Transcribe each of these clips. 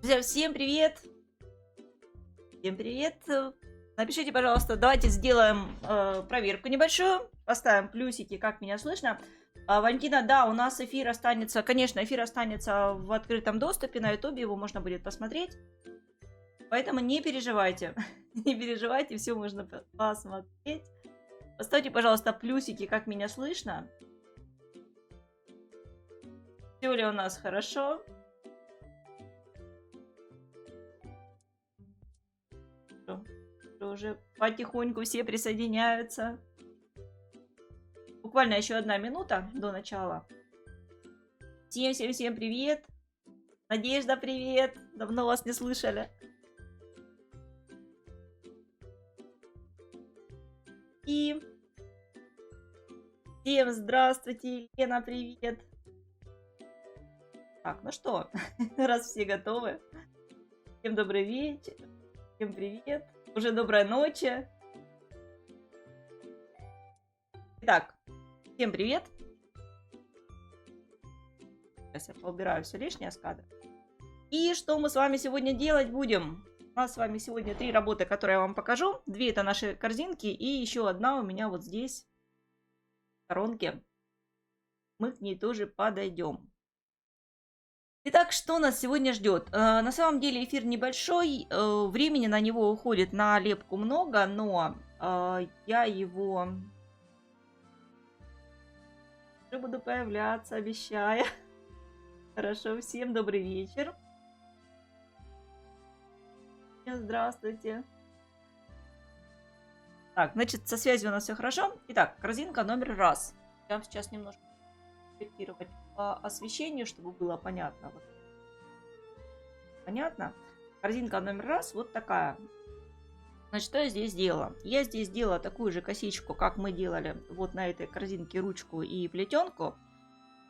Друзья, всем привет! Всем привет! Напишите, пожалуйста, давайте сделаем проверку небольшую. Поставим плюсики, как меня слышно. Валентина, да, у нас эфир останется, конечно, эфир останется в открытом доступе на ютубе, его можно будет посмотреть. Поэтому не переживайте, не переживайте, все можно посмотреть. Поставьте, пожалуйста, плюсики, как меня слышно. Все ли у нас хорошо? Уже потихоньку все присоединяются. Буквально еще 1 минута до начала. Всем привет. Надежда, привет. Давно вас не слышали. И всем здравствуйте. Лена, привет. Так, ну что, раз все готовы. Всем добрый вечер. Всем привет. Уже доброй ночи. Итак, всем привет. Сейчас я поубираю все лишнее с кадра. И что мы с вами сегодня делать будем? У нас с вами сегодня 3 работы, которые я вам покажу. 2 это наши корзинки, и еще одна у меня вот здесь, в сторонке. Мы к ней тоже подойдем. Итак, что нас сегодня ждет? На самом деле эфир небольшой, времени на него уходит на лепку много, но я его уже буду появляться, обещаю. Хорошо, всем добрый вечер. Всем здравствуйте. Так, значит, со связью у нас все хорошо. Итак, корзинка номер раз. Я вам сейчас немножко корректировать по освещению, чтобы было понятно. Вот. Понятно? Корзинка номер раз вот такая. Значит, что я здесь делала? Я здесь делала такую же косичку, как мы делали вот на этой корзинке, ручку и плетенку.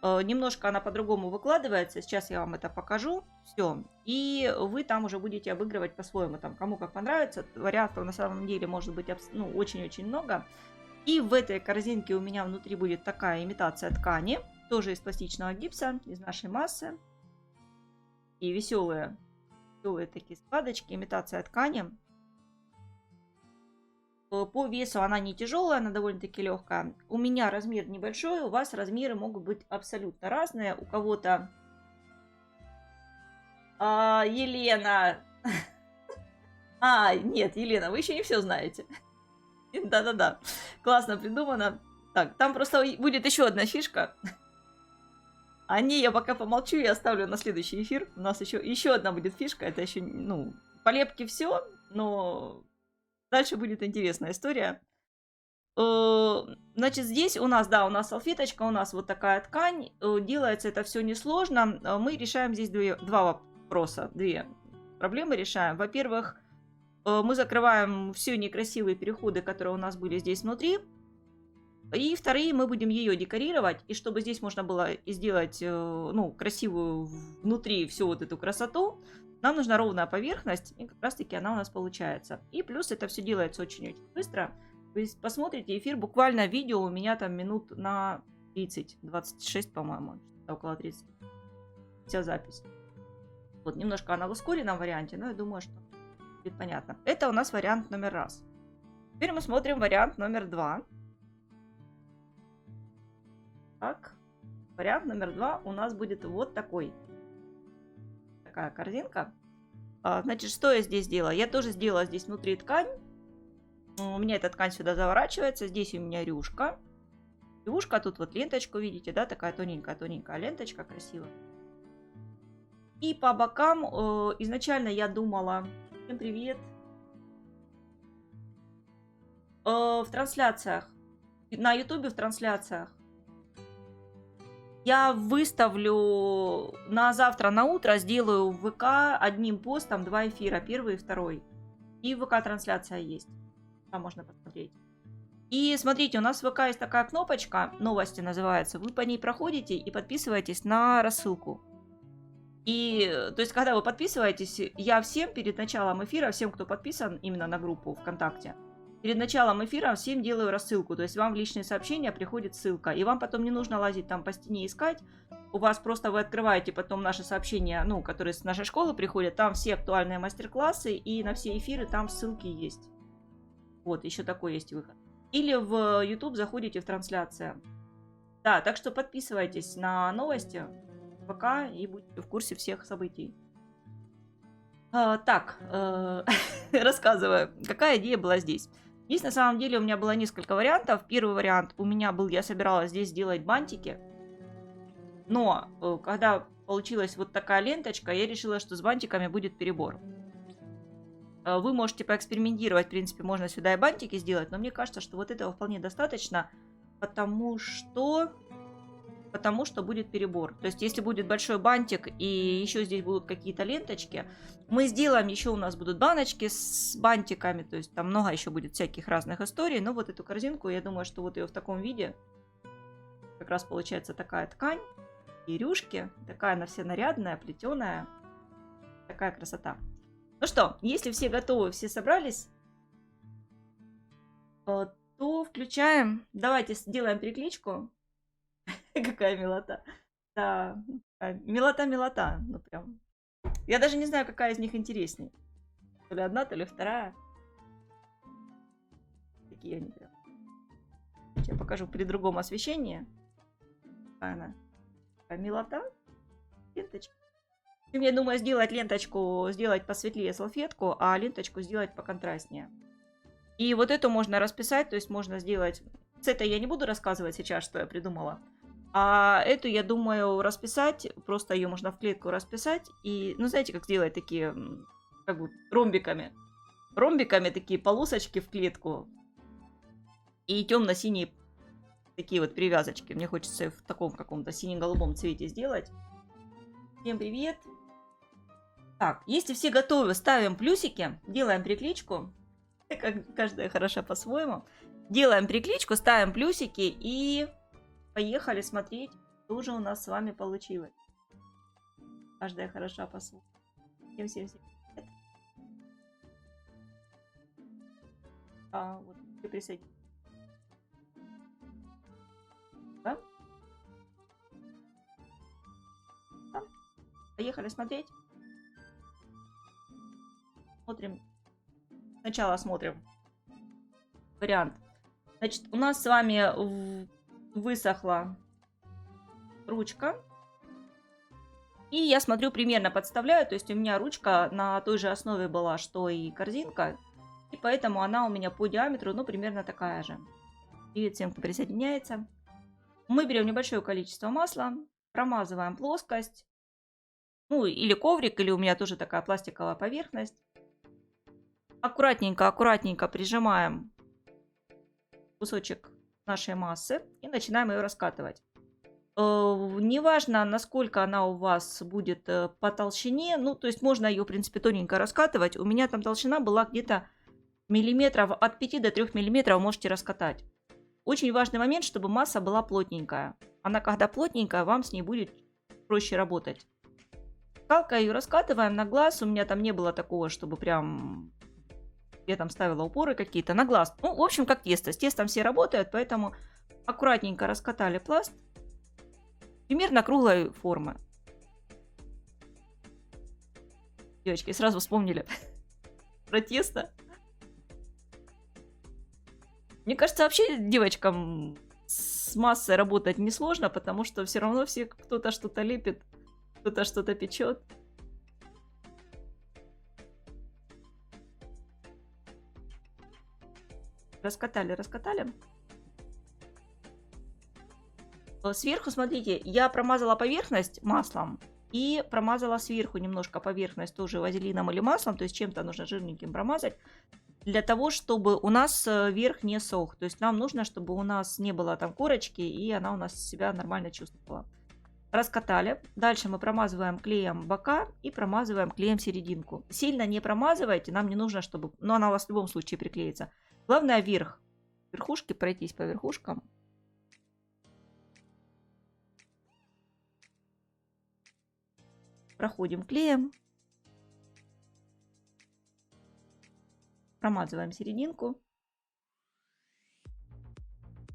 Немножко она по-другому выкладывается. Сейчас я вам это покажу. Все. И вы там уже будете обыгрывать по-своему. Там, кому как понравится. Вариантов на самом деле может быть очень-очень много. И в этой корзинке у меня внутри будет такая имитация ткани. Тоже из пластичного гипса, из нашей массы. И веселые такие складочки, имитация ткани. По весу она не тяжелая, она довольно-таки легкая. У меня размер небольшой, у вас размеры могут быть абсолютно разные. У кого-то... Елена! Нет, Елена, вы еще не все знаете. Да-да-да, классно придумано. Так, там просто будет еще одна фишка. О ней я пока помолчу и оставлю на следующий эфир. У нас еще одна будет фишка. Это еще, по лепке все, но дальше будет интересная история. Значит, здесь у нас салфеточка, у нас вот такая ткань. Делается это все несложно. Мы решаем здесь два вопроса, 2 проблемы решаем. Во-первых, мы закрываем все некрасивые переходы, которые у нас были здесь внутри. И вторые мы будем ее декорировать. И чтобы здесь можно было сделать красивую внутри всю вот эту красоту, нам нужна ровная поверхность. И как раз таки она у нас получается. И плюс это все делается очень-очень быстро. Вы посмотрите эфир, буквально видео у меня там минут на 30, 26, по-моему, около 30. Вся запись. Вот немножко она в ускоренном варианте, но я думаю, что будет понятно. Это у нас вариант номер раз. Теперь мы смотрим вариант номер 2. Так, вариант номер 2 у нас будет вот такой. Такая корзинка. Значит, что я здесь делала? Я тоже сделала здесь внутри ткань. У меня эта ткань сюда заворачивается. Здесь у меня рюшка. Рюшка, тут вот ленточку видите, да? Такая тоненькая-тоненькая ленточка, красивая. И по бокам изначально я думала... Всем привет! В трансляциях. На ютубе в трансляциях. Я выставлю на завтра, на утро, сделаю в ВК одним постом 2 эфира, первый и второй. И в ВК трансляция есть. Там можно посмотреть. И смотрите, у нас в ВК есть такая кнопочка, новости называется. Вы по ней проходите и подписываетесь на рассылку. И, то есть, когда вы подписываетесь, я всем перед началом эфира, всем, кто подписан именно на группу ВКонтакте, Перед началом эфира всем делаю рассылку, то есть вам в личные сообщения приходит ссылка, и вам потом не нужно лазить там по стене искать, у вас просто вы открываете потом наши сообщения, ну, которые с нашей школы приходят, там все актуальные мастер-классы, и на все эфиры там ссылки есть. Вот, еще такой есть выход. Или в YouTube заходите в трансляцию. Да, так что подписывайтесь на новости ВК и будете в курсе всех событий. Так, рассказываю, какая идея была здесь. Здесь на самом деле у меня было несколько вариантов. Первый вариант у меня был, я собиралась здесь делать бантики. Но когда получилась вот такая ленточка, я решила, что с бантиками будет перебор. Вы можете поэкспериментировать, в принципе, можно сюда и бантики сделать, но мне кажется, что вот этого вполне достаточно, потому что будет перебор. То есть, если будет большой бантик и еще здесь будут какие-то ленточки, мы сделаем, еще у нас будут баночки с бантиками, то есть там много еще будет всяких разных историй, но вот эту корзинку, я думаю, что вот ее в таком виде, как раз получается такая ткань, и рюшки, такая она вся нарядная, плетеная, такая красота. Ну что, если все готовы, все собрались, то включаем, давайте сделаем перекличку. Какая милота. Да, милота-милота. Ну прям. Я даже не знаю, какая из них интереснее. То ли одна, то ли вторая. Такие они прям. Сейчас я покажу при другом освещении. Какая она. Такая милота. Ленточка. Я думаю, сделать ленточку, сделать посветлее салфетку, а ленточку сделать поконтрастнее. И вот эту можно расписать, то есть можно сделать... С этой я не буду рассказывать сейчас, что я придумала. А эту, я думаю, расписать, просто ее можно в клетку расписать. И, ну, знаете, как сделать такие, как бы, ромбиками. Ромбиками такие полосочки в клетку. И темно-синие такие вот привязочки. Мне хочется в таком каком-то сине-голубом цвете сделать. Всем привет! Так, если все готовы, ставим плюсики, делаем перекличку. Каждая хороша по-своему. Делаем перекличку, ставим плюсики и... Поехали смотреть, что же у нас с вами получилось. Каждая хороша по-своему. Всем-всем-всем. Вот, ты присоединись. Да? Да? Поехали смотреть. Смотрим. Сначала смотрим вариант. Значит, у нас с вами высохла ручка. И я смотрю, примерно подставляю. То есть у меня ручка на той же основе была, что и корзинка. И поэтому она у меня по диаметру, ну, примерно такая же. Привет всем, кто присоединяется. Мы берем небольшое количество масла, промазываем плоскость. Ну, или коврик, или у меня тоже такая пластиковая поверхность. Аккуратненько прижимаем кусочек нашей массы и начинаем ее раскатывать. Неважно, насколько она у вас будет по толщине, ну, то есть можно ее, в принципе, тоненько раскатывать. У меня там толщина была где-то миллиметров от 5 до 3 миллиметров можете раскатать. Очень важный момент, чтобы масса была плотненькая. Она, когда плотненькая, вам с ней будет проще работать. Скалкой ее раскатываем на глаз. У меня там не было такого, чтобы прям... Я там ставила упоры какие-то на глаз. Ну, в общем, как тесто. С тестом все работают, поэтому аккуратненько раскатали пласт. Примерно круглой формы. Девочки, сразу вспомнили про тесто. Мне кажется, вообще девочкам с массой работать несложно, потому что все равно все кто-то что-то лепит, кто-то что-то печет. Раскатали. Сверху, смотрите, я промазала поверхность маслом и промазала сверху немножко поверхность тоже вазелином или маслом, то есть чем-то нужно жирненьким промазать, для того, чтобы у нас верх не сох. То есть нам нужно, чтобы у нас не было там корочки, и она у нас себя нормально чувствовала. Раскатали. Дальше мы промазываем клеем бока и промазываем клеем серединку. Сильно не промазывайте, нам не нужно, чтобы... Но она у вас в любом случае приклеится. Главное верх. Верхушки, пройтись по верхушкам. Проходим клеем. Промазываем серединку.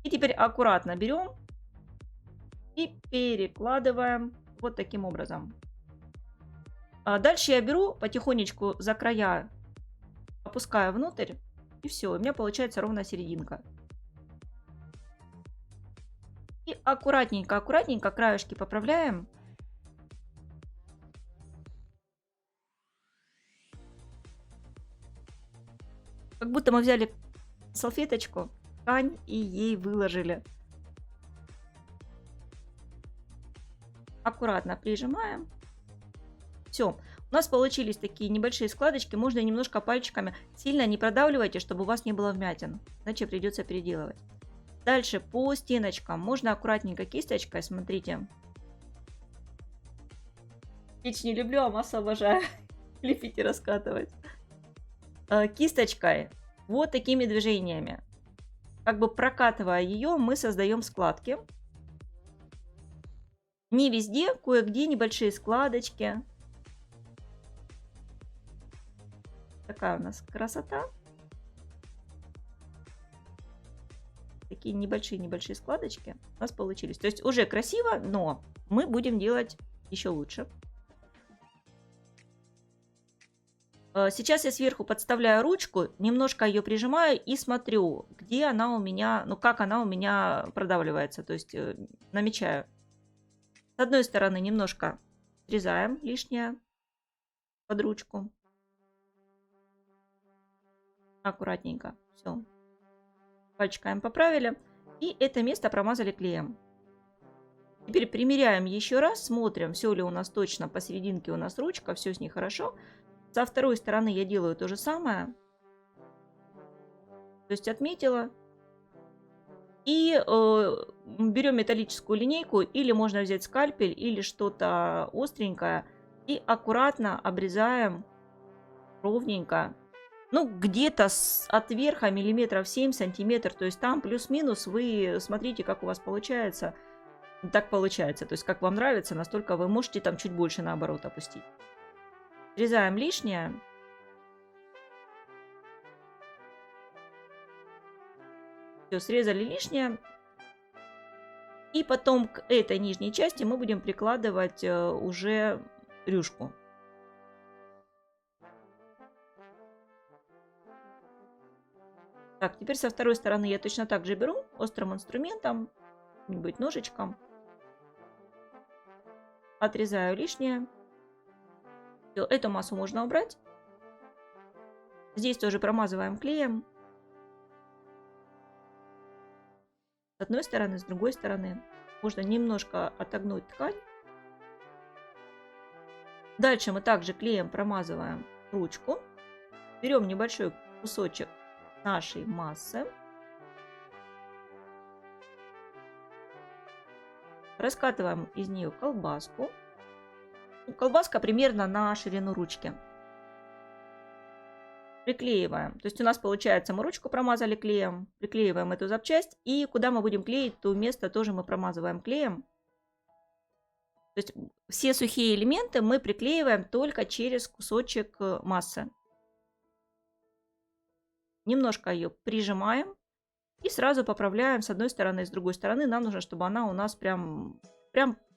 И теперь аккуратно берем и перекладываем вот таким образом. Дальше я беру потихонечку за края, опускаю внутрь, и все, у меня получается ровно серединка. И аккуратненько, аккуратненько краешки поправляем. Как будто мы взяли салфеточку, ткань и ей выложили. Аккуратно прижимаем. Все. У нас получились такие небольшие складочки. Можно немножко пальчиками. Сильно не продавливайте, чтобы у вас не было вмятин. Иначе придется переделывать. Дальше по стеночкам. Можно аккуратненько кисточкой. Смотрите. Печь не люблю, а массу обожаю. Лепить и раскатывать. Кисточкой. Вот такими движениями. Как бы прокатывая ее, мы создаем складки. Не везде, кое-где небольшие складочки. Такая у нас красота. Такие небольшие-небольшие складочки у нас получились. То есть уже красиво, но мы будем делать еще лучше. Сейчас я сверху подставляю ручку, немножко ее прижимаю и смотрю, где она у меня, ну как она у меня продавливается. То есть намечаю. С одной стороны немножко срезаем лишнее под ручку. Аккуратненько. Все. Пальчиками поправили. И это место промазали клеем. Теперь примеряем еще раз. Смотрим, все ли у нас точно посерединке у нас ручка. Все с ней хорошо. Со второй стороны я делаю то же самое. То есть отметила. И берем металлическую линейку. Или можно взять скальпель. Или что-то остренькое. И аккуратно обрезаем ровненько. Ну, где-то от верха миллиметров 7 сантиметров. То есть там плюс-минус вы смотрите, как у вас получается. Так получается. То есть как вам нравится, настолько вы можете там чуть больше наоборот опустить. Срезаем лишнее. Все, срезали лишнее. И потом к этой нижней части мы будем прикладывать уже рюшку. Так, теперь со второй стороны я точно так же беру острым инструментом, каким-нибудь ножичком. Отрезаю лишнее. Все, эту массу можно убрать. Здесь тоже промазываем клеем. С одной стороны, с другой стороны. Можно немножко отогнуть ткань. Дальше мы также клеем промазываем ручку. Берем небольшой кусочек нашей массы. Раскатываем из нее колбаску. Колбаска примерно на ширину ручки. Приклеиваем. То есть у нас получается, мы ручку промазали клеем, приклеиваем эту запчасть. И куда мы будем клеить, то место тоже мы промазываем клеем. То есть все сухие элементы мы приклеиваем только через кусочек массы. Немножко ее прижимаем. И сразу поправляем с одной стороны и с другой стороны. Нам нужно, чтобы она у нас прям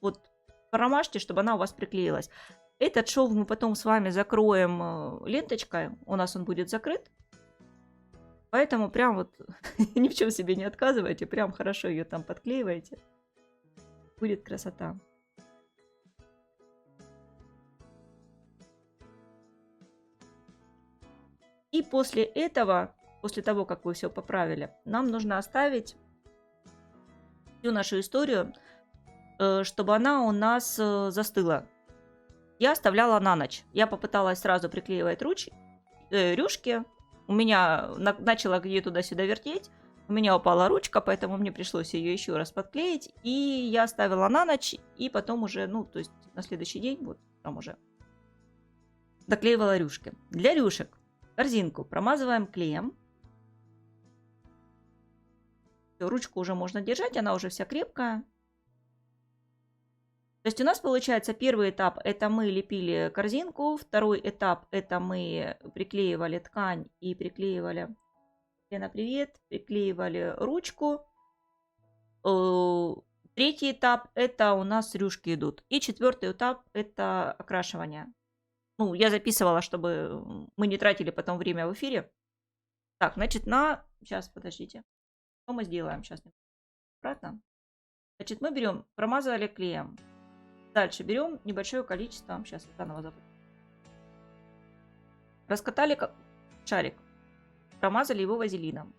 вот промажьте, чтобы она у вас приклеилась. Этот шов мы потом с вами закроем ленточкой. У нас он будет закрыт. Поэтому прям вот ни в чем себе не отказывайте. Прям хорошо ее там подклеиваете. Будет красота. И после этого, после того, как вы все поправили, нам нужно оставить всю нашу историю, чтобы она у нас застыла. Я оставляла на ночь. Я попыталась сразу приклеивать рюшки. У меня начала где туда-сюда вертеть. У меня упала ручка, поэтому мне пришлось ее еще раз подклеить. И я оставила на ночь, и потом уже, ну, то есть на следующий день, вот там уже доклеивала рюшки. Для рюшек корзинку промазываем клеем. Всё, ручку уже можно держать, она уже вся крепкая. То есть у нас получается первый этап это мы лепили корзинку, второй этап это мы приклеивали ткань и приклеивали, Лена, привет, приклеивали ручку. Э, Третий этап — это у нас рюшки идут. И четвертый этап — это окрашивание. Ну, я записывала, чтобы мы не тратили потом время в эфире. Так, значит, Сейчас, подождите. Что мы сделаем? Сейчас обратно. Значит, мы берем, промазывали клеем. Дальше берем небольшое количество. Сейчас я заново запущу. Раскатали шарик. Промазали его вазелином.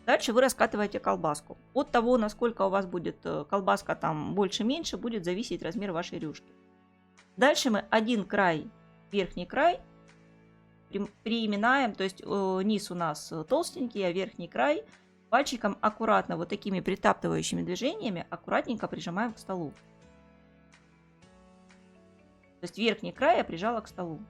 Дальше вы раскатываете колбаску. От того, насколько у вас будет колбаска там больше-меньше, будет зависеть размер вашей рюшки. Дальше мы один край, верхний край, переминаем, то есть низ у нас толстенький, а верхний край пальчиком аккуратно, вот такими притаптывающими движениями, аккуратненько прижимаем к столу. То есть верхний край я прижала к столу.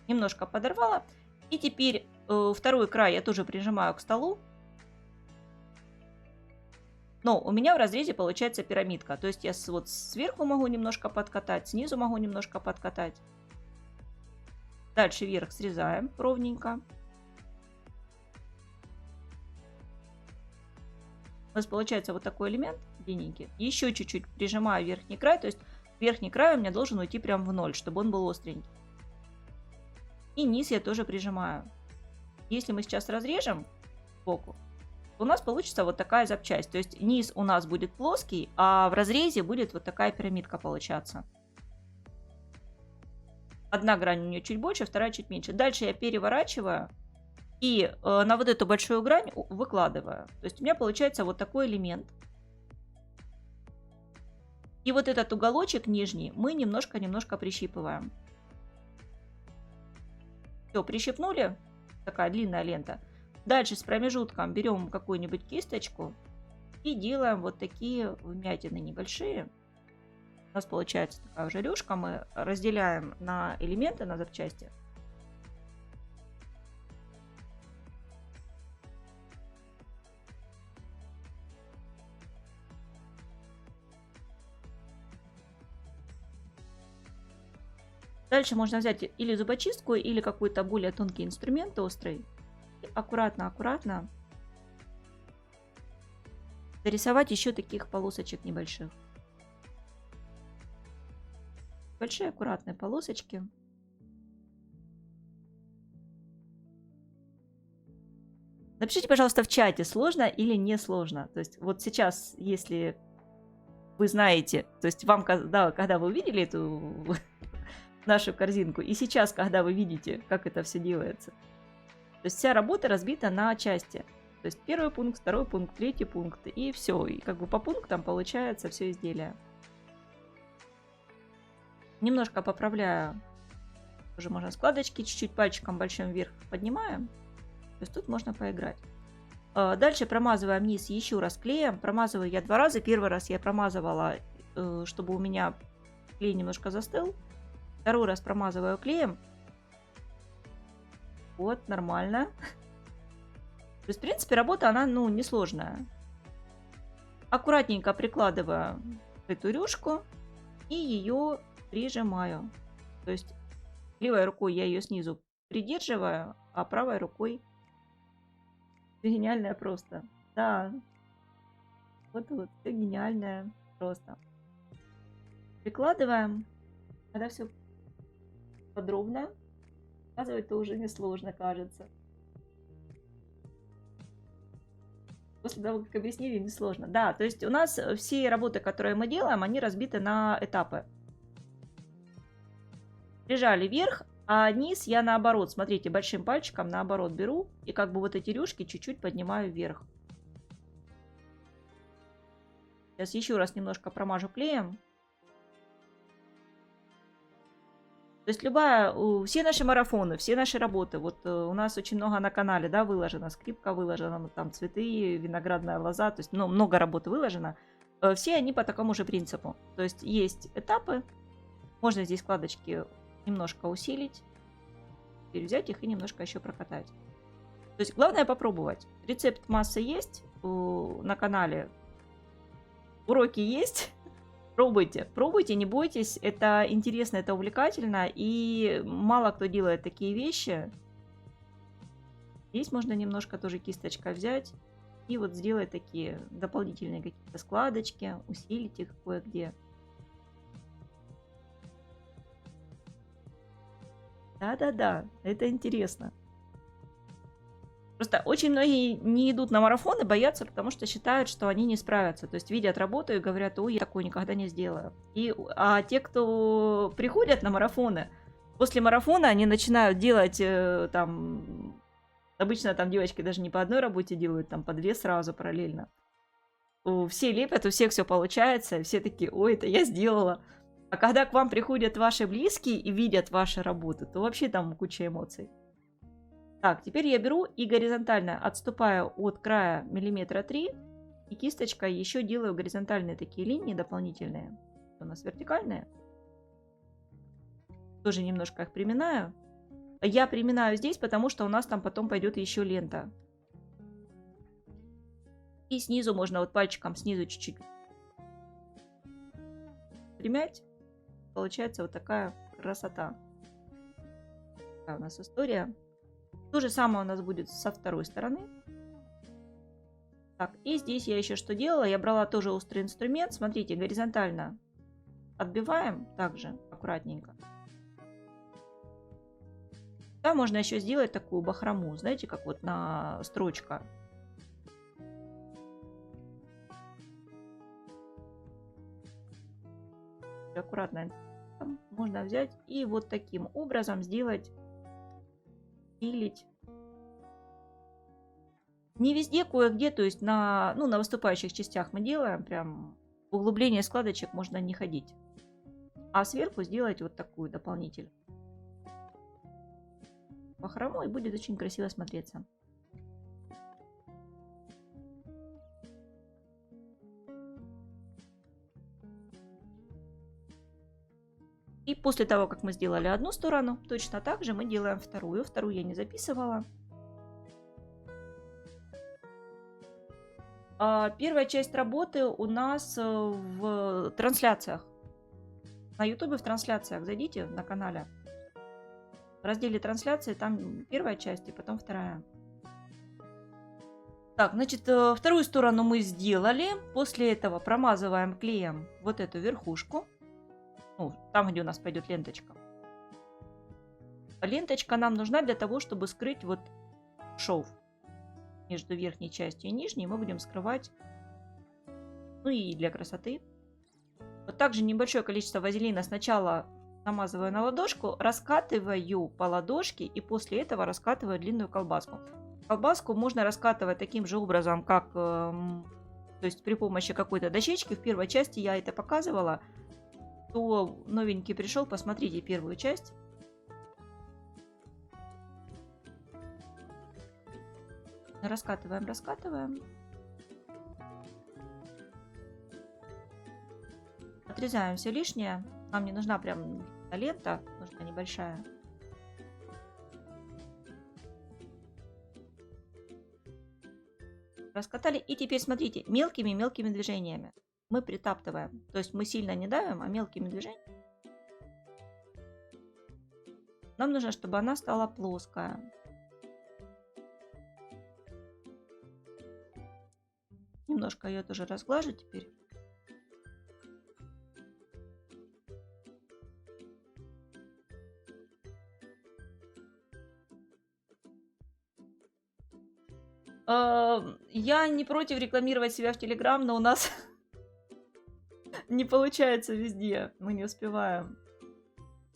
Немножко подорвала. И теперь второй край я тоже прижимаю к столу. Но у меня в разрезе получается пирамидка. То есть я вот сверху могу немножко подкатать, снизу могу немножко подкатать. Дальше вверх срезаем ровненько. У нас получается вот такой элемент длинненький. Еще чуть-чуть прижимаю верхний край. То есть верхний край у меня должен уйти прям в ноль, чтобы он был остренький. И низ я тоже прижимаю. Если мы сейчас разрежем сбоку, у нас получится вот такая запчасть. То есть низ у нас будет плоский, а в разрезе будет вот такая пирамидка получаться. Одна грань у нее чуть больше, вторая чуть меньше. Дальше я переворачиваю и на вот эту большую грань выкладываю. То есть у меня получается вот такой элемент. И вот этот уголочек нижний мы немножко прищипываем. Все, прищипнули. Такая длинная лента. Дальше с промежутком берем какую-нибудь кисточку и делаем вот такие вмятины небольшие. У нас получается такая уже рюшка. Мы разделяем на элементы, на запчасти. Дальше можно взять или зубочистку, или какой-то более тонкий инструмент острый. И аккуратно дорисовать еще таких полосочек небольших. Большие аккуратные полосочки. Напишите, пожалуйста, в чате, сложно или не сложно. То есть вот сейчас, если вы знаете, то есть вам, да, когда вы увидели эту нашу корзинку, и сейчас, когда вы видите, как это все делается. То есть вся работа разбита на части. То есть первый пункт, второй пункт, третий пункт, и все. И как бы по пунктам получается все изделие. Немножко поправляю. Уже можно складочки, чуть-чуть пальчиком большим вверх поднимаем. То есть тут можно поиграть. Дальше промазываем низ еще раз клеем. Промазываю я 2 раза. Первый раз я промазывала, чтобы у меня клей немножко застыл. Второй раз промазываю клеем. Вот, нормально. То есть, в принципе, работа, она, ну, несложная. Аккуратненько прикладываю эту рюшку и ее прижимаю. То есть, левой рукой я ее снизу придерживаю, а правой рукой... Гениальная просто. Да. Вот, все гениальное просто. Прикладываем. Когда все подробно, оказывается, уже несложно, кажется. После того, как объяснили, несложно. Да, то есть у нас все работы, которые мы делаем, они разбиты на этапы. Прижали вверх, а низ я наоборот, смотрите, большим пальчиком наоборот беру и как бы вот эти рюшки чуть-чуть поднимаю вверх. Сейчас еще раз немножко промажу клеем. То есть все наши марафоны, все наши работы, вот у нас очень много на канале, да, выложено, скрипка выложена, там цветы, виноградная лоза, то есть много работы выложено. Все они по такому же принципу. То есть есть этапы, можно здесь складочки немножко усилить, теперь взять их и немножко еще прокатать. То есть главное попробовать. Рецепт массы есть на канале, уроки есть. Пробуйте, пробуйте, не бойтесь, это интересно, это увлекательно, и мало кто делает такие вещи. Здесь можно немножко тоже кисточкой взять И вот сделать такие дополнительные какие-то складочки, усилить их кое-где. Да-да-да, это интересно. Просто очень многие не идут на марафоны, боятся, потому что считают, что они не справятся. То есть видят работу и говорят: ой, я такое никогда не сделаю. А те, кто приходят на марафоны, после марафона они начинают делать там... Обычно там девочки даже не по одной работе делают, там по две сразу параллельно. Все лепят, у всех все получается, все такие: ой, это я сделала. А когда к вам приходят ваши близкие и видят ваши работы, то вообще там куча эмоций. Так, теперь я беру и горизонтально отступаю от края миллиметра 3, и кисточкой еще делаю горизонтальные такие линии дополнительные. У нас вертикальные. Тоже немножко их приминаю. Я приминаю здесь, потому что у нас там потом пойдет еще лента. И снизу можно вот пальчиком снизу чуть-чуть примять. Получается вот такая красота. Такая у нас история. То же самое у нас будет со второй стороны. Так, и здесь я еще что делала? Я брала тоже острый инструмент. Смотрите, горизонтально отбиваем также аккуратненько. Да, можно еще сделать такую бахрому, знаете, как вот на строчка. Аккуратно можно взять и вот таким образом сделать, пилить. Не везде, кое-где, то есть на выступающих частях мы делаем, прям в углубление складочек можно не ходить. А сверху сделать вот такую дополнитель. Бахрому, и будет очень красиво смотреться. И после того, как мы сделали одну сторону, точно так же мы делаем вторую. Вторую я не записывала. Первая часть работы у нас в трансляциях. На YouTube в трансляциях зайдите на канале. В разделе трансляции там первая часть и потом вторая. Так, значит, вторую сторону мы сделали. После этого промазываем клеем вот эту верхушку. Ну, там, где у нас пойдет ленточка. Ленточка нам нужна для того, чтобы скрыть вот шов. Между верхней частью и нижней мы будем скрывать. Ну и для красоты. Вот также небольшое количество вазелина сначала намазываю на ладошку, раскатываю по ладошке и после этого раскатываю длинную колбаску. Колбаску можно раскатывать таким же образом, как то есть при помощи какой-то дощечки. В первой части я это показывала. Кто новенький пришел, посмотрите первую часть. Раскатываем, раскатываем. Отрезаем все лишнее. Нам не нужна прям лента, нужна небольшая. Раскатали. И теперь смотрите, мелкими-мелкими движениями мы притаптываем. То есть мы сильно не давим, а мелкими движениями. Нам нужно, чтобы она стала плоская. Немножко ее тоже разглажу теперь. Я не против рекламировать себя в Телеграм, но у нас не получается везде. Мы не успеваем.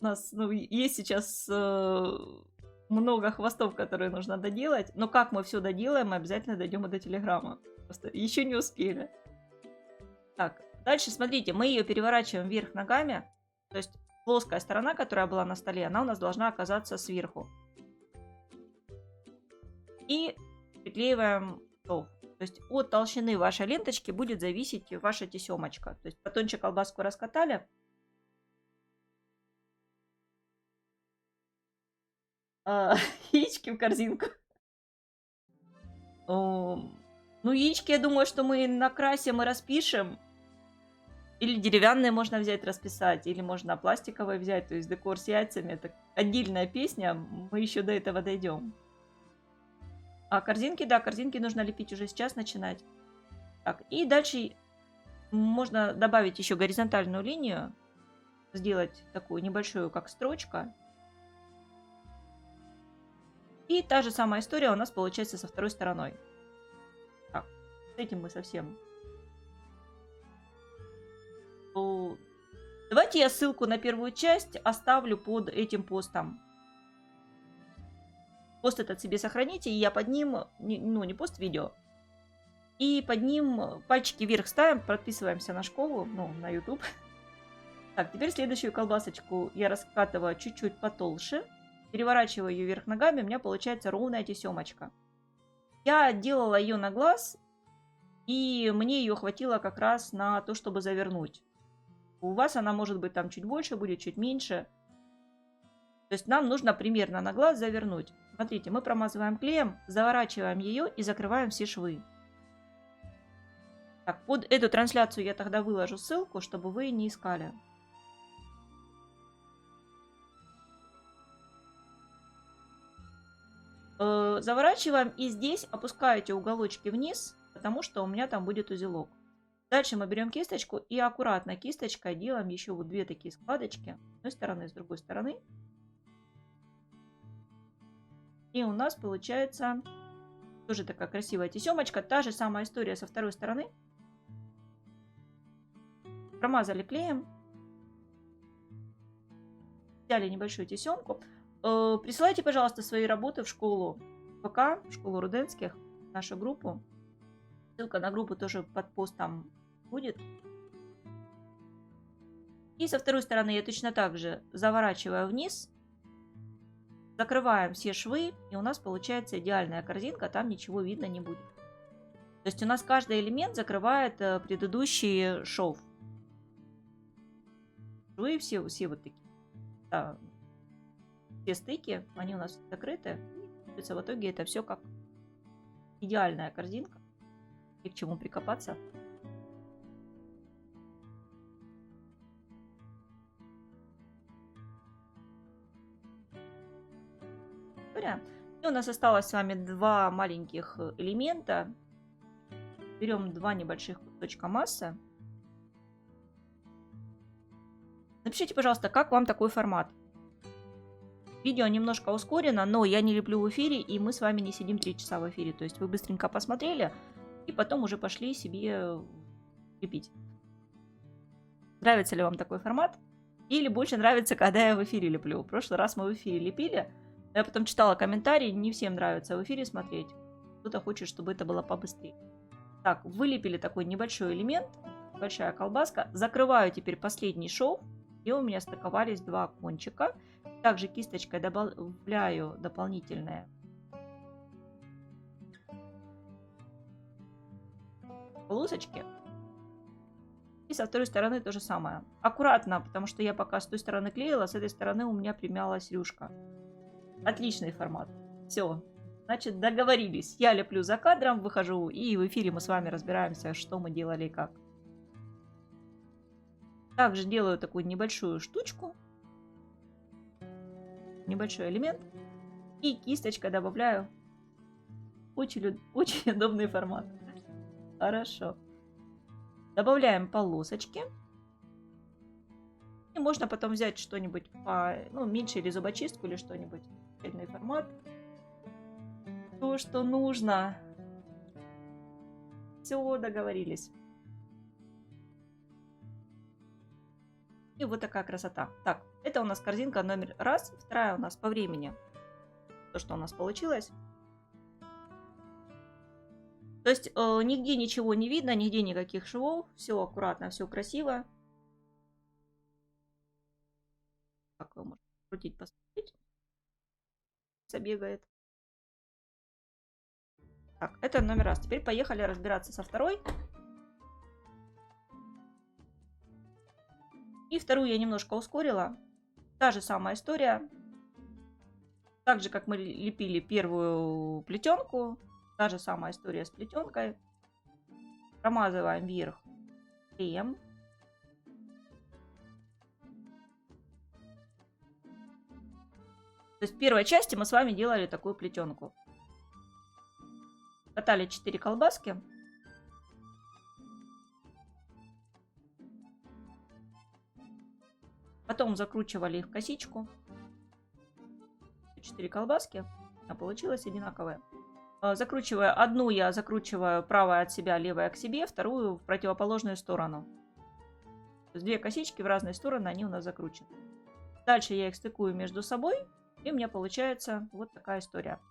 У нас есть сейчас много хвостов, которые нужно доделать. Но как мы все доделаем, мы обязательно дойдем и до Телеграма. Просто еще не успели. Так, дальше смотрите, мы ее переворачиваем вверх ногами. То есть плоская сторона, которая была на столе, она у нас должна оказаться сверху. И приклеиваем шов. То есть от толщины вашей ленточки будет зависеть ваша тесемочка. То есть потоньше колбаску раскатали. Яички в корзинку. Ну, яички, я думаю, что мы накрасим и распишем. Или деревянные можно взять, расписать. Или можно пластиковые взять. То есть декор с яйцами. Это отдельная песня. Мы еще до этого дойдем. А корзинки, да, корзинки нужно лепить уже сейчас начинать. Так, и дальше можно добавить еще горизонтальную линию, сделать такую небольшую, как строчка. И та же самая история у нас получается со второй стороной. Так, с этим мы совсем... Давайте я ссылку на первую часть оставлю под этим постом. Пост этот себе сохраните, и я под ним, ну не пост, видео. И под ним пальчики вверх ставим, подписываемся на школу, ну, на YouTube. Так, теперь следующую колбасочку я раскатываю чуть-чуть потолще. Переворачиваю ее вверх ногами, у меня получается ровная тесемочка. Я делала ее на глаз, и мне ее хватило как раз на то, чтобы завернуть. У вас она может быть там чуть больше, будет чуть меньше. То есть нам нужно примерно на глаз завернуть. Смотрите, мы промазываем клеем, заворачиваем ее и закрываем все швы. Так, под эту трансляцию я тогда выложу ссылку, чтобы вы не искали. Заворачиваем и здесь опускаете уголочки вниз, потому что у меня там будет узелок. Дальше мы берем кисточку и аккуратно кисточкой делаем еще вот две такие складочки. С одной стороны, с другой стороны. И у нас получается тоже такая красивая тесемочка. Та же самая история со второй стороны. Промазали клеем. Взяли небольшую тесемку. Присылайте, пожалуйста, свои работы в школу ПК, в школу Руденских, в нашу группу. Ссылка на группу тоже под постом будет. И со второй стороны я точно так же заворачиваю вниз. Закрываем все швы, и у нас получается идеальная корзинка, там ничего видно не будет. То есть у нас каждый элемент закрывает предыдущий шов. Швы все вот такие. Да, все стыки, они у нас закрыты. И в итоге это все как идеальная корзинка. И к чему прикопаться. И у нас осталось с вами два маленьких элемента. Берем два небольших кусочка массы. Напишите, пожалуйста, как вам такой формат. Видео немножко ускорено, но я не леплю в эфире, и мы с вами не сидим 3 часа в эфире. То есть вы быстренько посмотрели, и потом уже пошли себе лепить. Нравится ли вам такой формат? Или больше нравится, когда я в эфире леплю? В прошлый раз мы в эфире лепили. Я потом читала комментарии, не всем нравится в эфире смотреть. Кто-то хочет, чтобы это было побыстрее. Так, вылепили такой небольшой элемент, большая колбаска. Закрываю теперь последний шов, и у меня стыковались два кончика. Также кисточкой добавляю дополнительные полосочки. И со второй стороны то же самое. Аккуратно, потому что я пока с той стороны клеила, с этой стороны у меня примялась рюшка. Отличный формат. Все. Значит, договорились. Я леплю за кадром, выхожу, и в эфире мы с вами разбираемся, что мы делали и как. Также делаю такую небольшую штучку. Небольшой элемент. И кисточкой добавляю. Очень, очень удобный формат. Хорошо. Добавляем полосочки. И можно потом взять что-нибудь меньше, или зубочистку, или что-нибудь. Цельный формат. То, что нужно. Все, договорились. И вот такая красота. Так, это у нас корзинка номер раз. Вторая у нас по времени. То, что у нас получилось. То есть нигде ничего не видно, нигде никаких швов. Все аккуратно, все красиво. Так, вы можете крутить, посмотреть. Забегает. Так, это номер раз. Теперь поехали разбираться со второй. И вторую я немножко ускорила. Та же самая история. Так же, как мы лепили первую плетенку. Та же самая история с плетенкой. Промазываем вверх клеем. То есть в первой части мы с вами делали такую плетенку. Закатали 4 колбаски. Потом закручивали их в косичку. 4 колбаски, а получилось одинаковое. Закручивая одну, я закручиваю правая от себя, левая к себе, вторую в противоположную сторону. То есть 2 косички в разные стороны, они у нас закручены. Дальше я их стыкую между собой, и у меня получается вот такая история.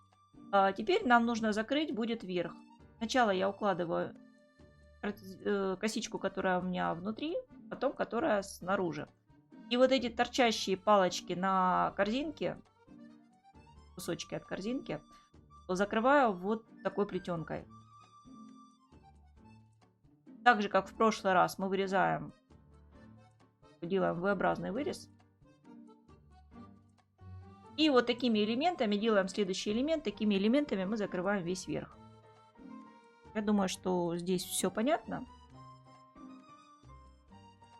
Теперь нам нужно закрыть будет верх. Сначала я укладываю косичку, которая у меня внутри, потом которая снаружи. И вот эти торчащие палочки на корзинке, кусочки от корзинки, закрываю вот такой плетенкой. Так же, как в прошлый раз, мы вырезаем, делаем V-образный вырез. И вот такими элементами делаем следующий элемент. Такими элементами мы закрываем весь верх. Я думаю, что здесь все понятно.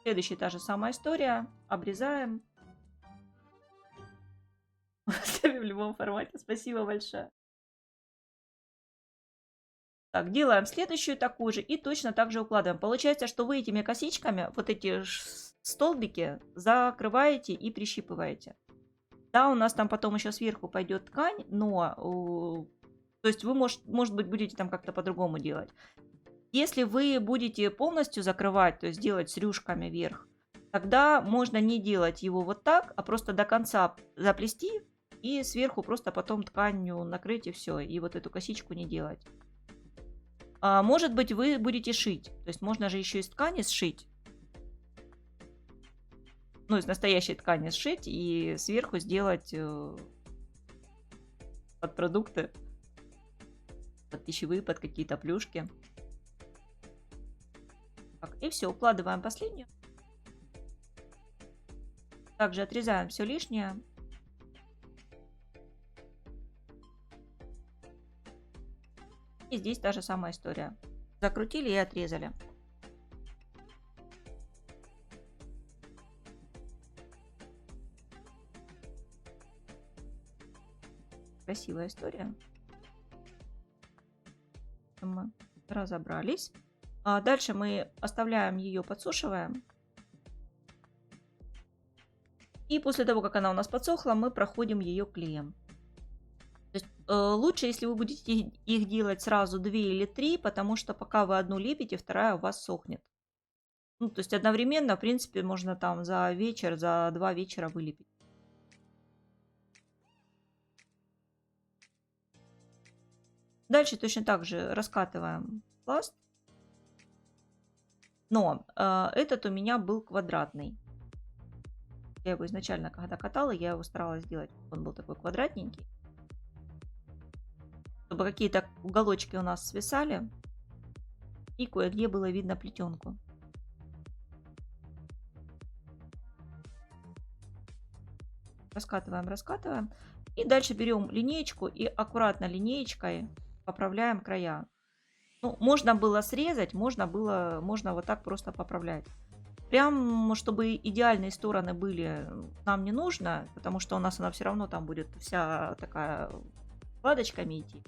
Следующая та же самая история. Обрезаем. Ставим в любом формате. Спасибо большое. Так, делаем следующую такую же и точно так же укладываем. Получается, что вы этими косичками вот эти столбики закрываете и прищипываете. Да, у нас там потом еще сверху пойдет ткань, но то есть вы, может быть, будете там как-то по-другому делать. Если вы будете полностью закрывать, то есть делать с рюшками вверх, тогда можно не делать его вот так, а просто до конца заплести и сверху просто потом тканью накрыть и все. И вот эту косичку не делать. Может быть, вы будете шить. То есть можно же еще из ткани сшить. Ну, из настоящей ткани сшить и сверху сделать под продукты, под пищевые, под какие-то плюшки. Так, и все, укладываем последнюю. Также отрезаем все лишнее. И здесь та же самая история. Закрутили и отрезали. Красивая история. Мы разобрались. Дальше мы оставляем ее, подсушиваем. И после того, как она у нас подсохла, мы проходим ее клеем. То есть, лучше, если вы будете их делать сразу 2 или 3, потому что пока вы одну лепите, вторая у вас сохнет. Ну, то есть одновременно, в принципе, можно там за вечер, за 2 вечера вылепить. Дальше точно так же раскатываем пласт. Но этот у меня был квадратный. Я его изначально, когда катала, я его старалась сделать. Он был такой квадратненький. Чтобы какие-то уголочки у нас свисали. И кое-где было видно плетенку. Раскатываем, раскатываем. И дальше берем линеечку и аккуратно линеечкой поправляем края. Ну, можно было срезать, можно вот так просто поправлять. Прям, чтобы идеальные стороны были, нам не нужно, потому что у нас она все равно там будет вся такая складочками идти.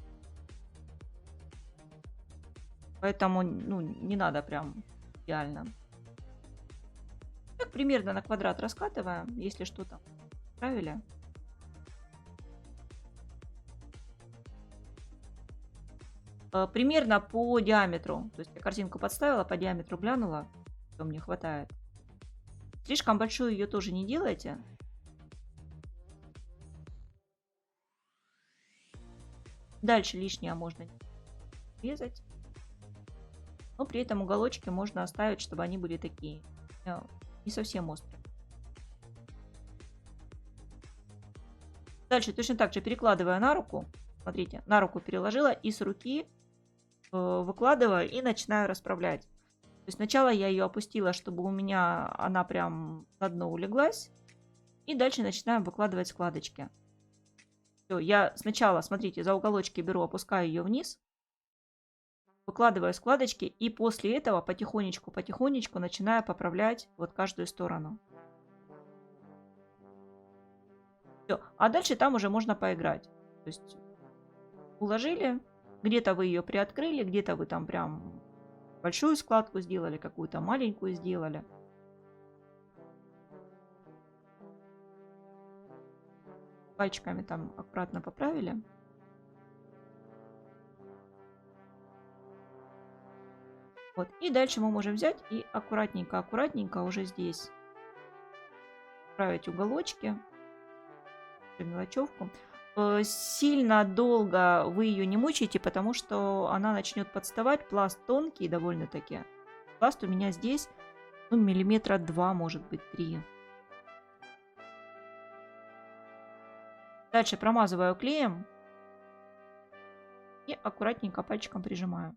Поэтому, ну, не надо прям идеально. Так, примерно на квадрат раскатываем, если что-то правили. Примерно по диаметру. То есть я корзинку подставила, по диаметру глянула, что мне хватает. Слишком большую ее тоже не делайте. Дальше лишнее можно резать. Но при этом уголочки можно оставить, чтобы они были такие не совсем острые. Дальше точно так же перекладываю на руку. Смотрите, на руку переложила и с руки выкладываю и начинаю расправлять. То есть сначала я ее опустила, чтобы у меня она прям на дно улеглась. И дальше начинаю выкладывать складочки. Все, я сначала, смотрите, за уголочки беру, опускаю ее вниз. Выкладываю складочки и после этого потихонечку начинаю поправлять вот каждую сторону. Все, а дальше там уже можно поиграть. То есть уложили, Где-то вы ее приоткрыли, где-то вы там прям большую складку сделали, какую-то маленькую сделали. Пальчиками там аккуратно поправили. Вот. И дальше мы можем взять и аккуратненько уже здесь править уголочки, мелочевку. Сильно долго вы ее не мучаете, потому что она начнет подставать. Пласт тонкий довольно-таки. Пласт у меня здесь, ну, миллиметра 2, может быть, 3. Дальше промазываю клеем и аккуратненько пальчиком прижимаю.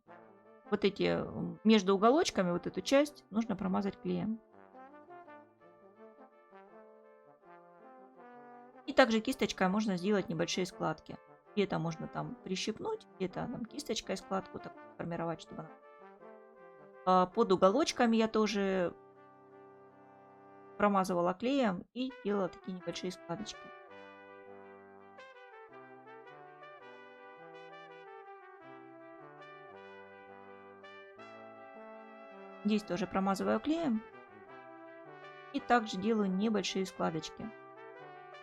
Вот эти между уголочками, вот эту часть нужно промазать клеем. И также кисточкой можно сделать небольшие складки. Где-то можно там прищипнуть, где-то там кисточкой складку так формировать, чтобы она... Под уголочками я тоже промазывала клеем и делала такие небольшие складочки. Здесь тоже промазываю клеем. И также делаю небольшие складочки.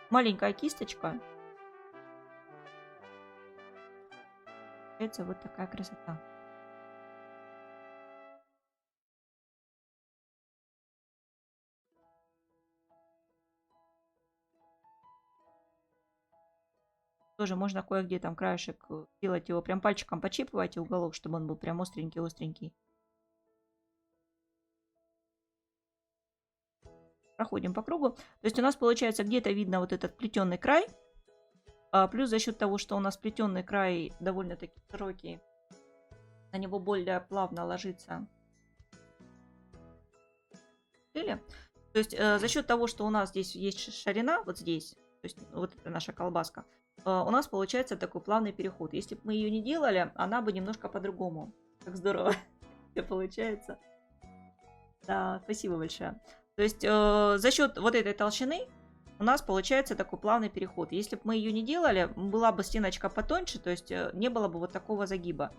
Маленькая кисточка. Получается вот такая красота. Тоже можно кое-где там краешек делать его прям пальчиком, почипывайте уголок, чтобы он был прям остренький-остренький. Проходим по кругу. То есть у нас получается где-то видно вот этот плетеный край. Плюс за счет того, что у нас плетеный край довольно-таки широкий, на него более плавно ложится. То есть за счет того, что у нас здесь есть ширина, вот здесь, то есть вот это наша колбаска, у нас получается такой плавный переход. Если бы мы ее не делали, она бы немножко по-другому. Как здорово все получается. Да, спасибо большое. То есть за счет вот этой толщины у нас получается такой плавный переход. Если бы мы ее не делали, была бы стеночка потоньше, то есть не было бы вот такого загиба.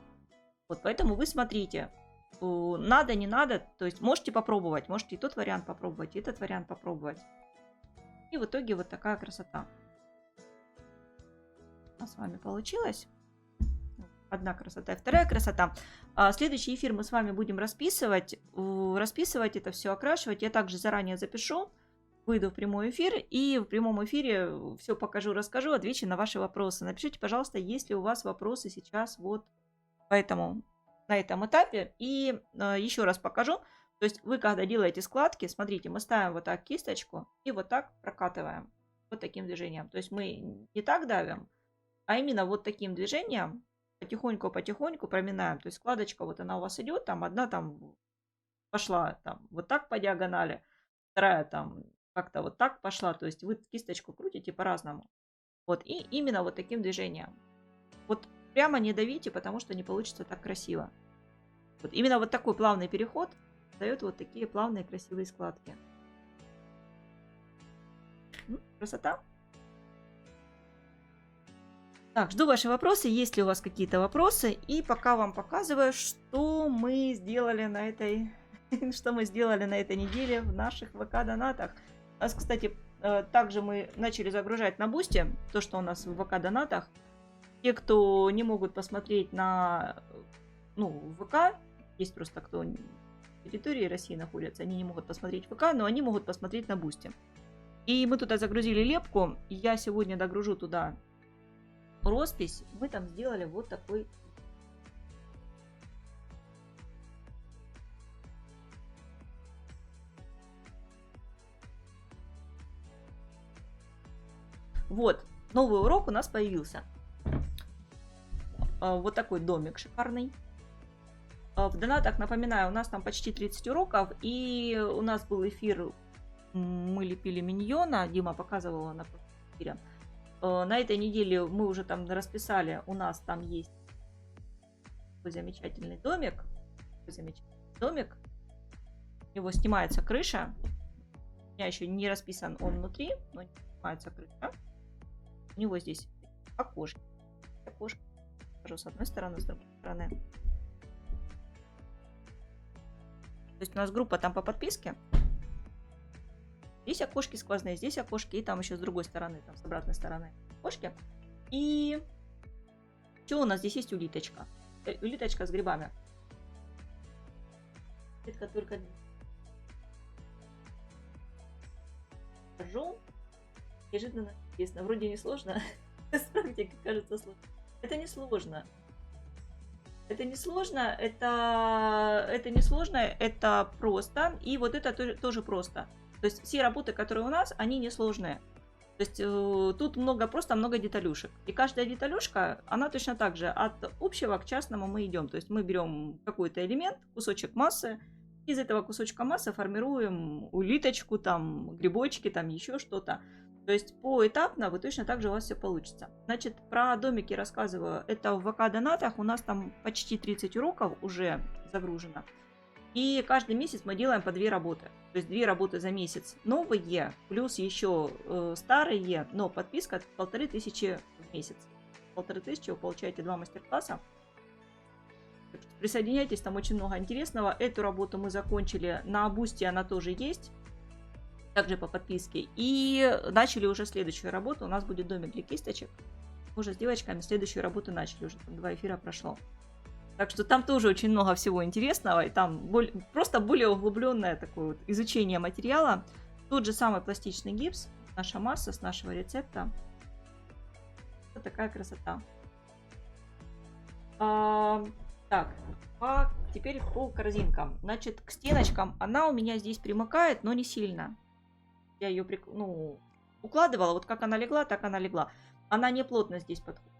Вот поэтому вы смотрите, надо, не надо, то есть можете попробовать, можете и тот вариант попробовать, и этот вариант попробовать. И в итоге вот такая красота у нас с вами получилась. Одна красота и вторая красота. Следующий эфир мы с вами будем расписывать. Расписывать это все, окрашивать. Я также заранее запишу. Выйду в прямой эфир. И в прямом эфире все покажу, расскажу, отвечу на ваши вопросы. Напишите, пожалуйста, есть ли у вас вопросы сейчас вот на этом этапе. И еще раз покажу. То есть вы, когда делаете складки, смотрите, мы ставим вот так кисточку и вот так прокатываем. Вот таким движением. То есть мы не так давим, а именно вот таким движением. Потихоньку проминаем. То есть складочка вот она у вас идет, там одна там пошла там вот так по диагонали, вторая там как-то вот так пошла. То есть вы кисточку крутите по-разному. Вот и именно вот таким движением. Вот прямо не давите, потому что не получится так красиво. Вот именно вот такой плавный переход дает вот такие плавные красивые складки. Красота. Так, жду ваши вопросы, есть ли у вас какие-то вопросы. И пока вам показываю, что мы сделали на этой неделе в наших ВК-донатах. У нас, кстати, также мы начали загружать на Бусти то, что у нас в ВК-донатах. Те, кто не могут посмотреть на ВК, есть просто кто на территории России находится, они не могут посмотреть ВК, но они могут посмотреть на Бусти. И мы туда загрузили лепку, и я сегодня догружу туда роспись. Мы там сделали вот такой вот новый урок у нас появился. Вот такой домик шикарный. В донатах, напоминаю, у нас там почти 30 уроков, и у нас был эфир, мы лепили миньона, Дима показывала на прошлом эфире. На этой неделе мы уже там расписали, у нас там есть такой замечательный домик. У него снимается крыша. У меня еще не расписан он внутри, но снимается крыша. У него здесь окошко. покажу с одной стороны, с другой стороны. То есть у нас группа там по подписке. Здесь окошки сквозные, здесь окошки, и там еще с другой стороны, там с обратной стороны окошки. И что у нас здесь есть улиточка? Улиточка с грибами. Это только покажу. Неожиданно интересно. Вроде не сложно. С практикой кажется сложно. Это не сложно. Это не сложно, это не сложно, это просто. И вот это тоже просто. То есть все работы, которые у нас, они несложные. То есть тут просто много деталюшек. И каждая деталюшка, она точно так же от общего к частному мы идем. То есть мы берем какой-то элемент, кусочек массы, из этого кусочка массы формируем улиточку, там, грибочки, там еще что-то. То есть поэтапно вы точно так же у вас все получится. Значит, про домики рассказываю. Это в ВК-донатах. У нас там почти 30 уроков уже загружено. И каждый месяц мы делаем по 2 работы. То есть 2 работы за месяц новые, плюс еще старые, но подписка 1500 в месяц. 1500 вы получаете 2 мастер-класса. Присоединяйтесь, там очень много интересного. Эту работу мы закончили. На Бусти она тоже есть. Также по подписке. И начали уже следующую работу. У нас будет домик для кисточек. Мы уже с девочками следующую работу начали. Уже там 2 эфира прошло. Так что там тоже очень много всего интересного. И там просто более углубленное такое вот изучение материала. Тот же самый пластичный гипс. Наша масса с нашего рецепта. Вот такая красота. Так, теперь по корзинкам. Значит, к стеночкам она у меня здесь примыкает, но не сильно. Я ее укладывала, вот как она легла, так она легла. Она не плотно здесь подходит.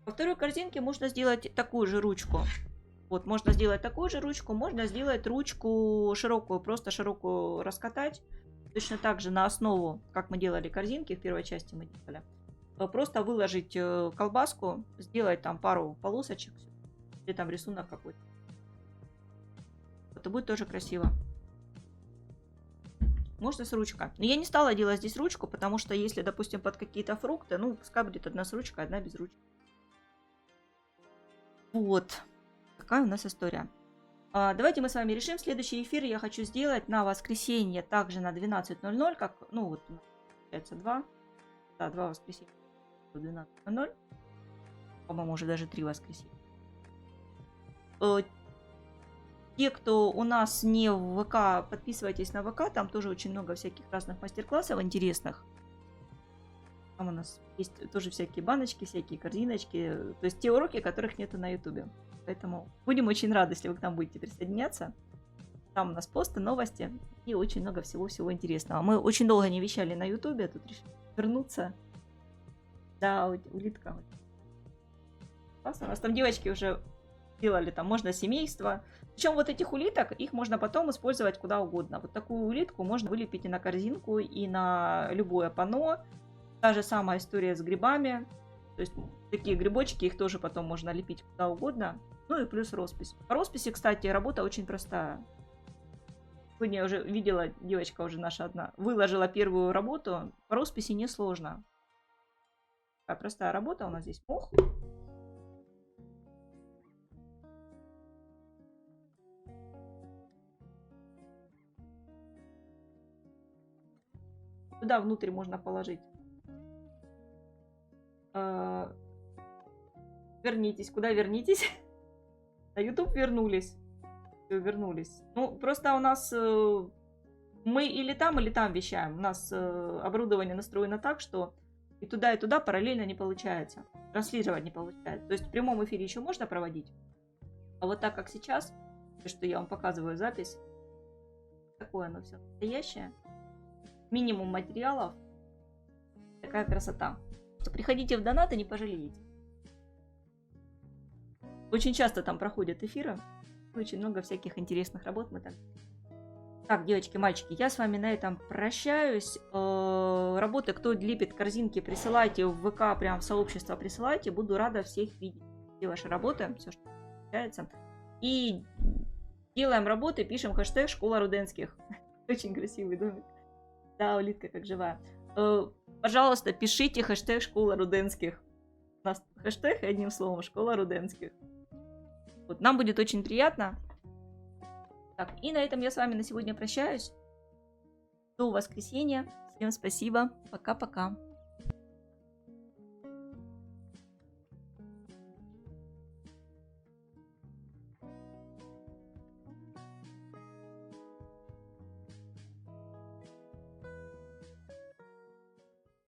Во второй корзинке можно сделать такую же ручку. Вот, можно сделать такую же ручку, можно сделать ручку широкую, просто широкую раскатать. Точно так же на основу, как мы делали корзинки, в первой части мы делали. Просто выложить колбаску, сделать там пару полосочек, или там рисунок какой-то. Это будет тоже красиво. Можно с ручкой. Но я не стала делать здесь ручку, потому что если, допустим, под какие-то фрукты, ну, пускай будет одна с ручкой, одна без ручки. Вот. Такая у нас история. Давайте мы с вами решим. Следующий эфир я хочу сделать на воскресенье, также на 12:00, как, ну, вот, получается 2. Да, 2 воскресенья. 12:00. По-моему, уже даже 3 воскресенья. Те, кто у нас не в ВК, подписывайтесь на ВК, там тоже очень много всяких разных мастер-классов интересных. Там у нас есть тоже всякие баночки, всякие корзиночки, то есть те уроки, которых нету на ютубе. Поэтому будем очень рады, если вы к нам будете присоединяться. Там у нас посты, новости и очень много всего-всего интересного. Мы очень долго не вещали на ютубе, тут решили вернуться. Да, улитка. Классно. У нас там девочки уже делали, там можно семейство. Причем вот этих улиток, их можно потом использовать куда угодно. Вот такую улитку можно вылепить и на корзинку, и на любое панно. Та же самая история с грибами. То есть такие грибочки, их тоже потом можно лепить куда угодно. Ну и плюс роспись. По росписи, кстати, работа очень простая. Сегодня я уже видела, девочка уже наша одна выложила первую работу. По росписи несложно. Такая простая работа. У нас здесь мох. Туда внутрь можно положить. Вернитесь. Куда вернитесь? На YouTube вернулись. Все, вернулись. Ну, просто у нас мы или там вещаем. У нас оборудование настроено так, что и туда параллельно не получается. Транслировать не получается. То есть в прямом эфире еще можно проводить. А вот так, как сейчас, что я вам показываю запись, такое оно все настоящее. Минимум материалов. Такая красота. Приходите в донаты, не пожалеете. Очень часто там проходят эфиры. Очень много всяких интересных работ мы там. Так, девочки, мальчики, я с вами на этом прощаюсь. Работы, кто лепит корзинки, присылайте в ВК, прям в сообщество присылайте. Буду рада всех видеть. Все ваши работы, все, что получается. И делаем работы, пишем хэштег «Школа Руденских». Очень красивый домик. Да, улитка как живая. Пожалуйста, пишите хэштег «Школа Руденских». У нас хэштег и одним словом «Школа Руденских». Вот, нам будет очень приятно. Так, и на этом я с вами на сегодня прощаюсь. До воскресенья. Всем спасибо. Пока-пока.